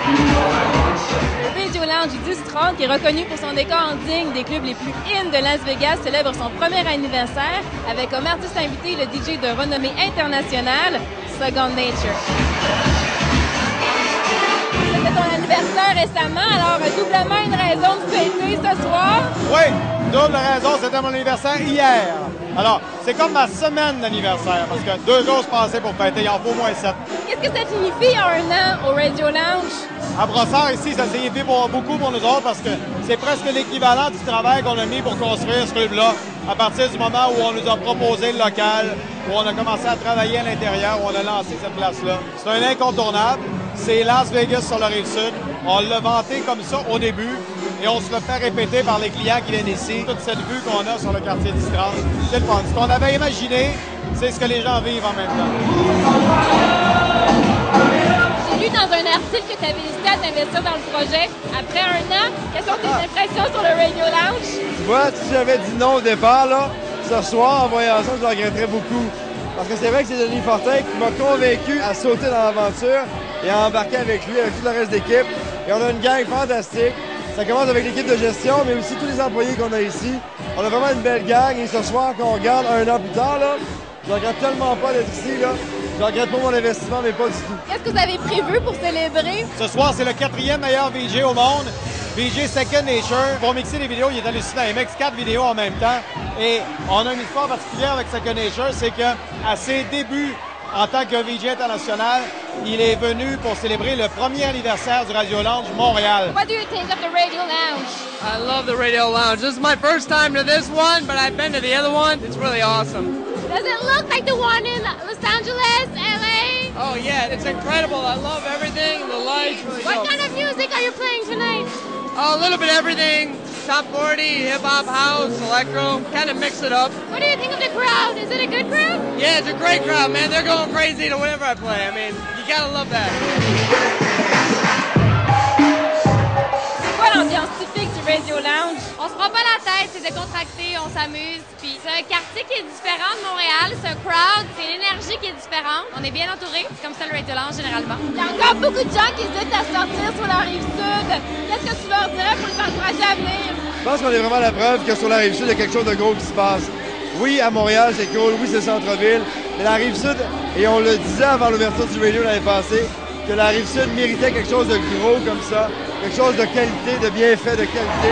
Le Radio Lounge du 10-30, qui est reconnu pour son décor digne des clubs les plus in de Las Vegas, célèbre son premier anniversaire avec comme artiste invité le DJ de renommée internationale, Second Nature. C'était ton anniversaire récemment, alors doublement une raison de fêter ce soir. Oui, double raison, c'était mon anniversaire hier. Alors, c'est comme ma semaine d'anniversaire, parce que 2 jours se passaient pour fêter, il en faut au moins 7. Qu'est-ce que ça signifie un an au Radio Lounge? À Brossard, ici, ça signifie beaucoup pour nous autres, parce que c'est presque l'équivalent du travail qu'on a mis pour construire ce club-là, à partir du moment où on nous a proposé le local, où on a commencé à travailler à l'intérieur, où on a lancé cette place-là. C'est un incontournable. C'est Las Vegas sur la Rive-Sud. On l'a vanté comme ça au début et on se le fait répéter par les clients qui viennent ici. Toute cette vue qu'on a sur le quartier 10-30, c'est le fun. Ce qu'on avait imaginé, c'est ce que les gens vivent en même temps. J'ai lu dans un article que tu avais hésité à t'investir dans le projet. Après un an, quelles sont tes impressions sur le Radio Lounge? Tu vois, si j'avais dit non au départ, là, ce soir, en voyant ça, je le regretterais beaucoup. Parce que c'est vrai que c'est Denis Fortin qui m'a convaincu à sauter dans l'aventure et à embarquer avec lui, avec tout le reste d'équipe. Et on a une gang fantastique. Ça commence avec l'équipe de gestion, mais aussi tous les employés qu'on a ici. On a vraiment une belle gang et ce soir, quand on regarde un an plus tard, là, je regrette tellement pas d'être ici. Là. Je regrette pas mon investissement, mais pas du tout. Qu'est-ce que vous avez prévu pour célébrer? Ce soir, c'est le 4e meilleur VJ au monde. VJ Second Nature. Pour mixer les vidéos, il est hallucinant. Il mixe 4 vidéos en même temps. Et on a une histoire particulière avec Second Nature, c'est qu'à ses débuts en tant que VJ international, il est venu pour célébrer le premier anniversaire du Radio Lounge Montréal. What do you think of the Radio Lounge? I love the Radio Lounge. This is my first time to this one, but I've been to the other one. It's really awesome. Does it look like the one in Los Angeles, LA? Oh yeah, it's incredible. I love everything. The lights. Really What dope. kind of music are you playing tonight? Oh, a little bit of everything. Top 40, hip hop, house, electro. Kind of mix it up. What do you think of the crowd? Is it a good crowd? Yeah, it's a great crowd, man. They're going crazy to whatever I play. I mean, you gotta love that. C'est quoi l'ambiance typique du Radio Lounge? On se prend pas la tête, c'est décontracté, on s'amuse. Puis c'est un quartier qui est différent de Montréal, c'est un crowd, c'est une énergie qui est différente. On est bien entouré, c'est comme ça le Radio Lounge généralement. Il y a encore beaucoup de gens qui hésitent à sortir sur la Rive-Sud. Qu'est-ce que tu leur dirais pour les encourager à venir? Je pense qu'on est vraiment la preuve que sur la Rive-Sud, il y a quelque chose de gros qui se passe. Oui, à Montréal, c'est cool. Oui, c'est le centre-ville. Mais la Rive-Sud, et on le disait avant l'ouverture du radio l'année passée, que la Rive-Sud méritait quelque chose de gros comme ça, quelque chose de qualité, de bien fait, de qualité.